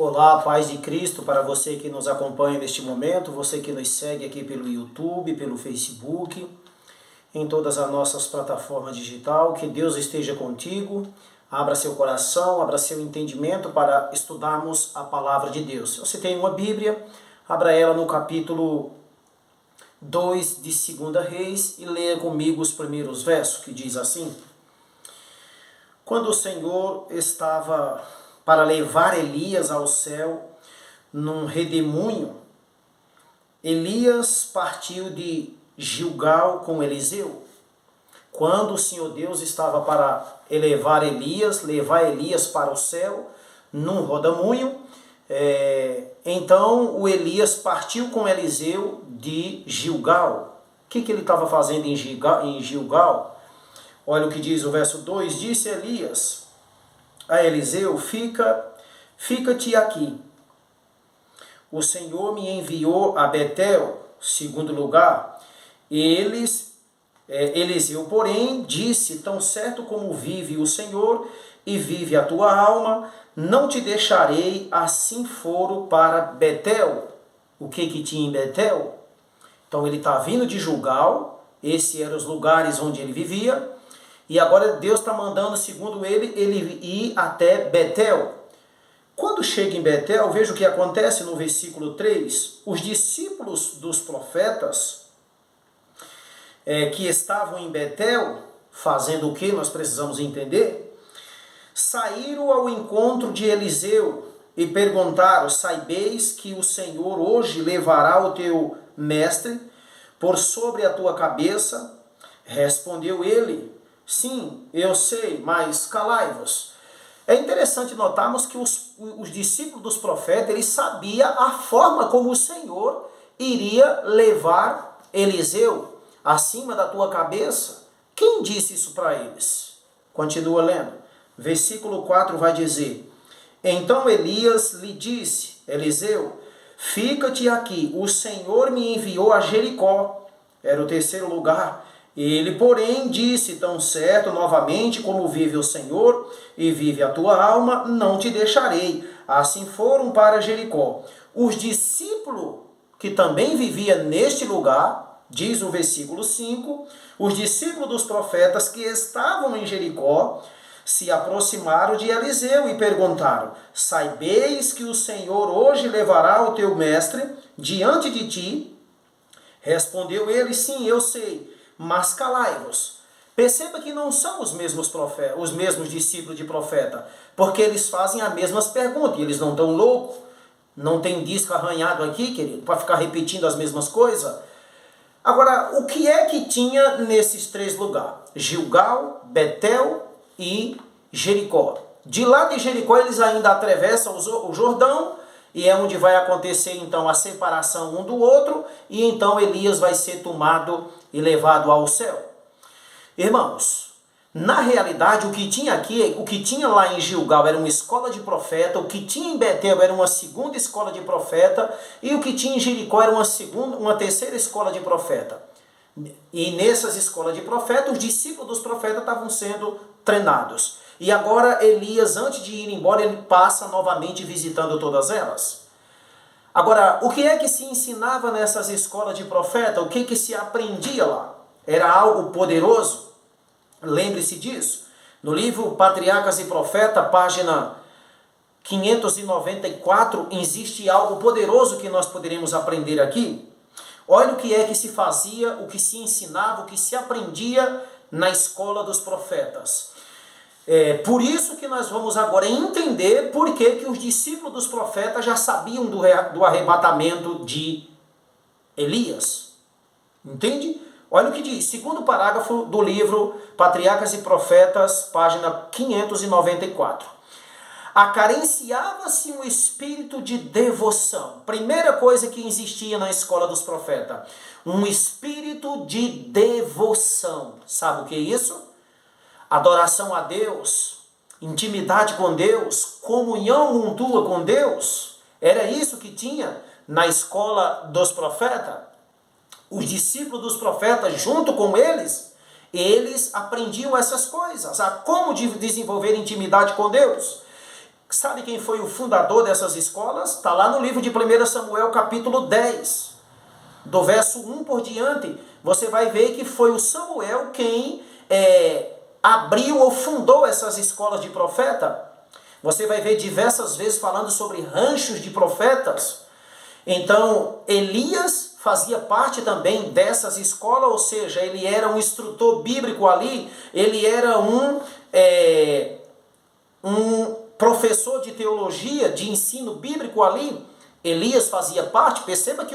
Olá, paz de Cristo para você que nos acompanha neste momento, você que nos segue aqui pelo YouTube, pelo Facebook, em todas as nossas plataformas digitais. Que Deus esteja contigo, abra seu coração, abra seu entendimento para estudarmos a palavra de Deus. Se você tem uma Bíblia, abra ela no capítulo 2 de 2 Reis e leia comigo os primeiros versos, que diz assim: Quando o Senhor estava para levar Elias ao céu num redemoinho, Elias partiu de Gilgal com Eliseu. Quando o Senhor Deus estava para levar Elias para o céu num rodamuinho, então o Elias partiu com Eliseu de Gilgal. O que ele estava fazendo em Gilgal? Olha o que diz o verso 2, disse Elias a Eliseu, fica-te aqui. O Senhor me enviou a Betel, segundo lugar. Eliseu, porém, disse, tão certo como vive o Senhor e vive a tua alma, não te deixarei, assim foro para Betel. O que tinha em Betel? Então ele está vindo de Gilgal, esses eram os lugares onde ele vivia, e agora Deus está mandando, segundo ele ir até Betel. Quando chega em Betel, veja o que acontece no versículo 3. Os discípulos dos profetas que estavam em Betel, fazendo o que nós precisamos entender, saíram ao encontro de Eliseu e perguntaram, saibeis que o Senhor hoje levará o teu mestre por sobre a tua cabeça? Respondeu ele, sim, eu sei, mas calai-vos. É interessante notarmos que os discípulos dos profetas, eles sabiam a forma como o Senhor iria levar Eliseu acima da tua cabeça. Quem disse isso para eles? Continua lendo. Versículo 4 vai dizer, então Elias lhe disse, Eliseu, fica-te aqui, o Senhor me enviou a Jericó. Era o terceiro lugar. Ele, porém, disse, tão certo novamente como vive o Senhor e vive a tua alma, não te deixarei. Assim foram para Jericó. Os discípulos que também viviam neste lugar, diz o versículo 5, os discípulos dos profetas que estavam em Jericó se aproximaram de Eliseu e perguntaram, saibeis que o Senhor hoje levará o teu mestre diante de ti? Respondeu ele, sim, eu sei, mas calai-vos. Perceba que não são os mesmos discípulos de profeta, porque eles fazem as mesmas perguntas, e eles não estão loucos, não tem disco arranhado aqui, querido, para ficar repetindo as mesmas coisas. Agora, o que é que tinha nesses três lugares? Gilgal, Betel e Jericó. De lá de Jericó eles ainda atravessam o Jordão, e é onde vai acontecer então a separação um do outro, e então Elias vai ser tomado e levado ao céu. Irmãos, na realidade o que tinha aqui, o que tinha lá em Gilgal era uma escola de profeta, o que tinha em Betel era uma segunda escola de profeta, e o que tinha em Jericó era uma terceira escola de profeta. E nessas escolas de profeta, os discípulos dos profetas estavam sendo treinados. E agora Elias, antes de ir embora, ele passa novamente visitando todas elas. Agora, o que é que se ensinava nessas escolas de profeta? O que se aprendia lá? Era algo poderoso? Lembre-se disso. No livro Patriarcas e Profetas, página 594, existe algo poderoso que nós poderíamos aprender aqui. Olha o que é que se fazia, o que se ensinava, o que se aprendia na escola dos profetas. Por isso que nós vamos agora entender por que os discípulos dos profetas já sabiam do arrebatamento de Elias. Entende? Olha o que diz, segundo parágrafo do livro Patriarcas e Profetas, página 594. Acarenciava-se um espírito de devoção. Primeira coisa que existia na escola dos profetas. Um espírito de devoção. Sabe o que é isso? Adoração a Deus, intimidade com Deus, comunhão mútua com Deus. Era isso que tinha na escola dos profetas. Os discípulos dos profetas, junto com eles aprendiam essas coisas, a como desenvolver intimidade com Deus. Sabe quem foi o fundador dessas escolas? Está lá no livro de 1 Samuel, capítulo 10, do verso 1 por diante. Você vai ver que foi o Samuel quem abriu ou fundou essas escolas de profeta. Você vai ver diversas vezes falando sobre ranchos de profetas. Então, Elias fazia parte também dessas escolas, ou seja, ele era um instrutor bíblico ali, ele era um professor de teologia, de ensino bíblico ali. Elias fazia parte. Perceba que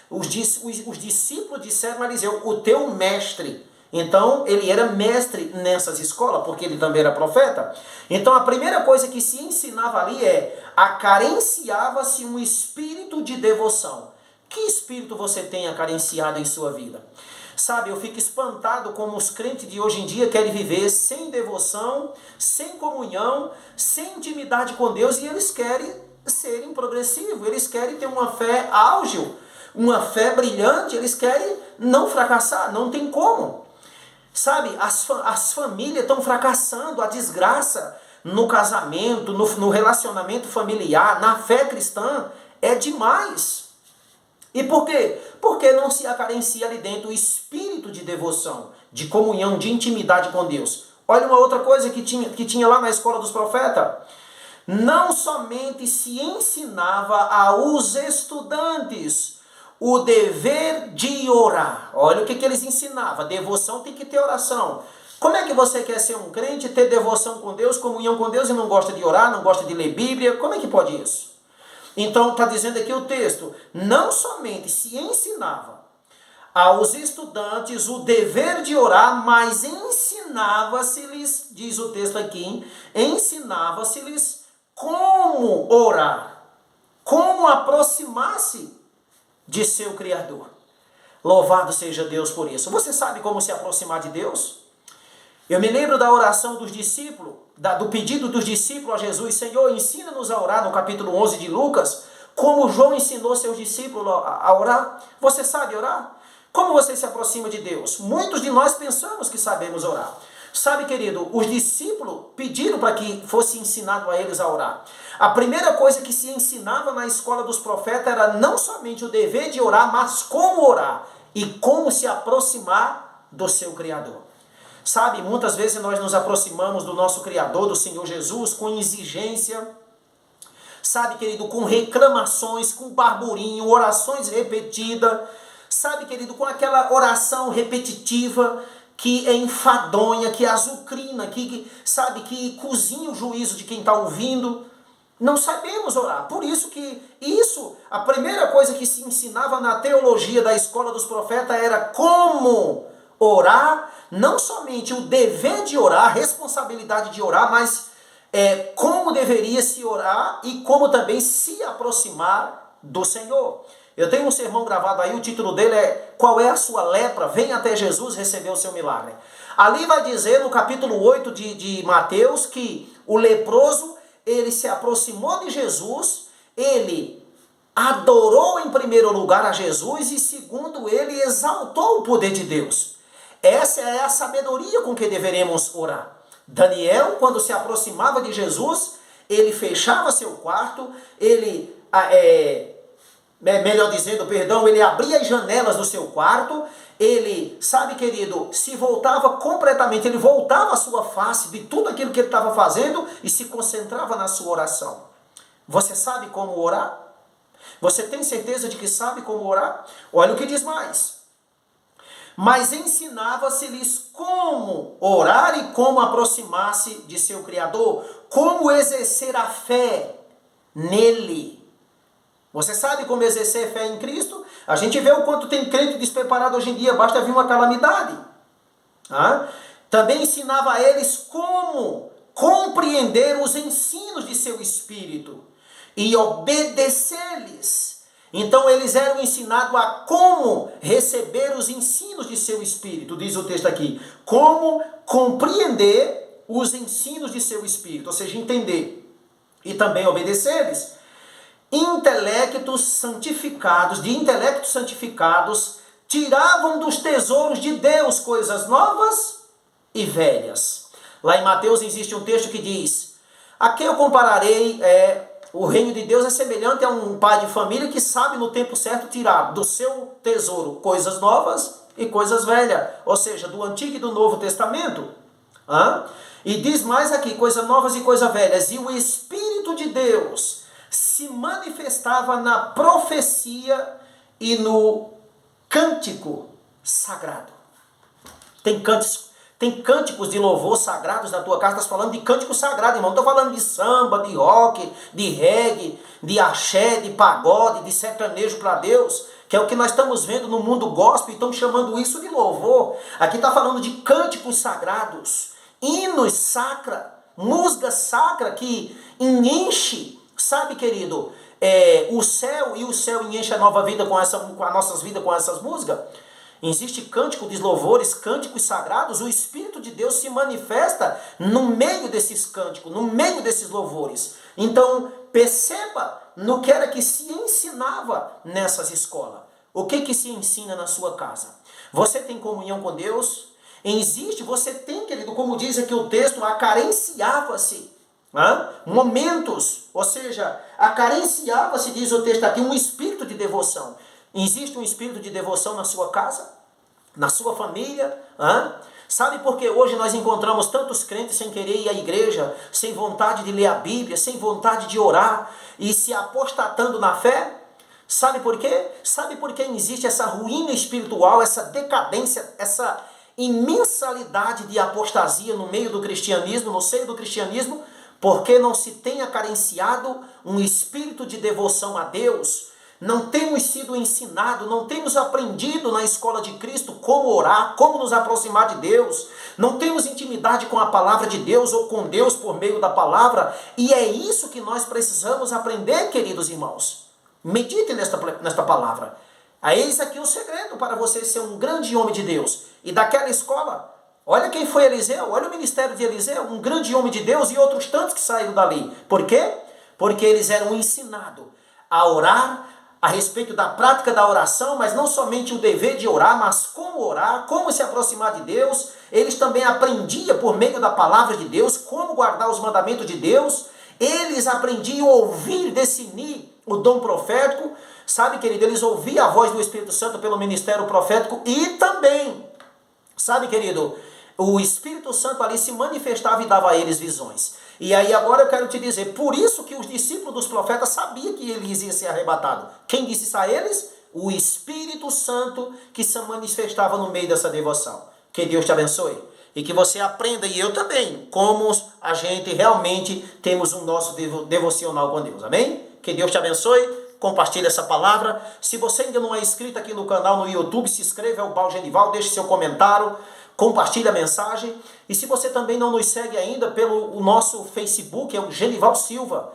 os discípulos disseram a Eliseu, o teu mestre. Então, ele era mestre nessas escolas, porque ele também era profeta. Então, a primeira coisa que se ensinava ali acarenciava-se um espírito de devoção. Que espírito você tem acarenciado em sua vida? Sabe, eu fico espantado como os crentes de hoje em dia querem viver sem devoção, sem comunhão, sem intimidade com Deus, e eles querem serem progressivos, eles querem ter uma fé ágil, uma fé brilhante, eles querem não fracassar, não tem como. Sabe, as famílias estão fracassando, a desgraça no casamento, no relacionamento familiar, na fé cristã, é demais. E por quê? Porque não se acarencia ali dentro o espírito de devoção, de comunhão, de intimidade com Deus. Olha uma outra coisa que tinha lá na escola dos profetas. Não somente se ensinava aos estudantes o dever de orar. Olha o que eles ensinavam. Devoção tem que ter oração. Como é que você quer ser um crente, ter devoção com Deus, comunhão com Deus e não gosta de orar, não gosta de ler Bíblia? Como é que pode isso? Então está dizendo aqui o texto, não somente se ensinava aos estudantes o dever de orar, mas ensinava-se-lhes, diz o texto aqui, ensinava-se-lhes como orar, como aproximar-se de seu Criador. Louvado seja Deus por isso. Você sabe como se aproximar de Deus? Eu me lembro da oração dos discípulos, do pedido dos discípulos a Jesus, Senhor, ensina-nos a orar, no capítulo 11 de Lucas, como João ensinou seus discípulos a orar. Você sabe orar? Como você se aproxima de Deus? Muitos de nós pensamos que sabemos orar. Sabe, querido, os discípulos pediram para que fosse ensinado a eles a orar. A primeira coisa que se ensinava na escola dos profetas era não somente o dever de orar, mas como orar e como se aproximar do seu Criador. Sabe, muitas vezes nós nos aproximamos do nosso Criador, do Senhor Jesus, com exigência, sabe, querido, com reclamações, com barburinho, orações repetidas, sabe, querido, com aquela oração repetitiva que é enfadonha, que é azucrina, que cozinha o juízo de quem está ouvindo. Não sabemos orar. Por isso que a primeira coisa que se ensinava na teologia da escola dos profetas era como orar, não somente o dever de orar, a responsabilidade de orar, mas como deveria se orar e como também se aproximar do Senhor. Eu tenho um sermão gravado aí, o título dele é Qual é a sua lepra? Venha até Jesus receber o seu milagre. Ali vai dizer no capítulo 8 de Mateus que o leproso, ele se aproximou de Jesus, ele adorou em primeiro lugar a Jesus e segundo ele exaltou o poder de Deus. Essa é a sabedoria com que deveremos orar. Daniel, quando se aproximava de Jesus, ele fechava seu quarto, ele ele abria as janelas do seu quarto, ele, sabe, querido, se voltava completamente, ele voltava a sua face de tudo aquilo que ele estava fazendo e se concentrava na sua oração. Você sabe como orar? Você tem certeza de que sabe como orar? Olha o que diz mais. Mas ensinava-se-lhes como orar e como aproximar-se de seu Criador, como exercer a fé nele. Você sabe como exercer fé em Cristo? A gente vê o quanto tem crente despreparado hoje em dia, basta vir uma calamidade. Também ensinava a eles como compreender os ensinos de seu Espírito e obedecer-lhes. Então eles eram ensinados a como receber os ensinos de seu Espírito, diz o texto aqui. Como compreender os ensinos de seu Espírito, ou seja, entender e também obedecer-lhes. De intelectos santificados, tiravam dos tesouros de Deus coisas novas e velhas. Lá em Mateus existe um texto que diz, A quem eu compararei o reino de Deus é semelhante a um pai de família que sabe no tempo certo tirar do seu tesouro coisas novas e coisas velhas, ou seja, do Antigo e do Novo Testamento. E diz mais aqui, coisas novas e coisas velhas. E o Espírito de Deus se manifestava na profecia e no cântico sagrado. Tem cânticos de louvor sagrados na tua casa. Estás falando de cântico sagrado, irmão. Não estou falando de samba, de rock, de reggae, de axé, de pagode, de sertanejo para Deus, que é o que nós estamos vendo no mundo gospel e estão chamando isso de louvor. Aqui está falando de cânticos sagrados, hinos sacra, música sacra que enche, sabe, querido, o céu, e o céu enche a nova vida com a nossas vidas com essas músicas. Existe cântico de louvores, cânticos sagrados. O Espírito de Deus se manifesta no meio desses cânticos, no meio desses louvores. Então, perceba no que era que se ensinava nessas escolas. O que se ensina na sua casa? Você tem comunhão com Deus? Você tem, querido, como diz aqui o texto, acarenciava-se. Momentos, ou seja, acarenciava-se, diz o texto aqui, um espírito de devoção. Existe um espírito de devoção na sua casa? Na sua família? Sabe por que hoje nós encontramos tantos crentes sem querer ir à igreja, sem vontade de ler a Bíblia, sem vontade de orar e se apostatando na fé? Sabe por quê? Sabe por que existe essa ruína espiritual, essa decadência, essa imensalidade de apostasia no meio do cristianismo, no seio do cristianismo? Porque não se tem acarenciado um espírito de devoção a Deus. Não temos sido ensinados, não temos aprendido na escola de Cristo como orar, como nos aproximar de Deus. Não temos intimidade com a palavra de Deus ou com Deus por meio da palavra. E é isso que nós precisamos aprender, queridos irmãos. Medite nesta palavra. Eis aqui o segredo para você ser um grande homem de Deus. E daquela escola, olha quem foi Eliseu, olha o ministério de Eliseu, um grande homem de Deus e outros tantos que saíram dali. Por quê? Porque eles eram ensinados a orar, a respeito da prática da oração, mas não somente o dever de orar, mas como orar, como se aproximar de Deus. Eles também aprendiam por meio da palavra de Deus, como guardar os mandamentos de Deus. Eles aprendiam a ouvir, discernir o dom profético. Sabe, querido, eles ouviam a voz do Espírito Santo pelo ministério profético e também, sabe, querido, o Espírito Santo ali se manifestava e dava a eles visões. E aí agora eu quero te dizer, por isso que os discípulos dos profetas sabiam que eles iam ser arrebatados. Quem disse isso a eles? O Espírito Santo que se manifestava no meio dessa devoção. Que Deus te abençoe. E que você aprenda, e eu também, como a gente realmente temos um nosso devocional com Deus. Amém? Que Deus te abençoe. Compartilhe essa palavra. Se você ainda não é inscrito aqui no canal no YouTube, se inscreva, é o Baú Genival, deixe seu comentário. Compartilhe a mensagem. E se você também não nos segue ainda pelo nosso Facebook, é o Genival Silva.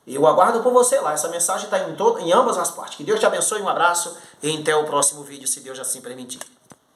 Eu aguardo por você lá. Essa mensagem está em ambas as partes. Que Deus te abençoe, um abraço e até o próximo vídeo, se Deus assim permitir.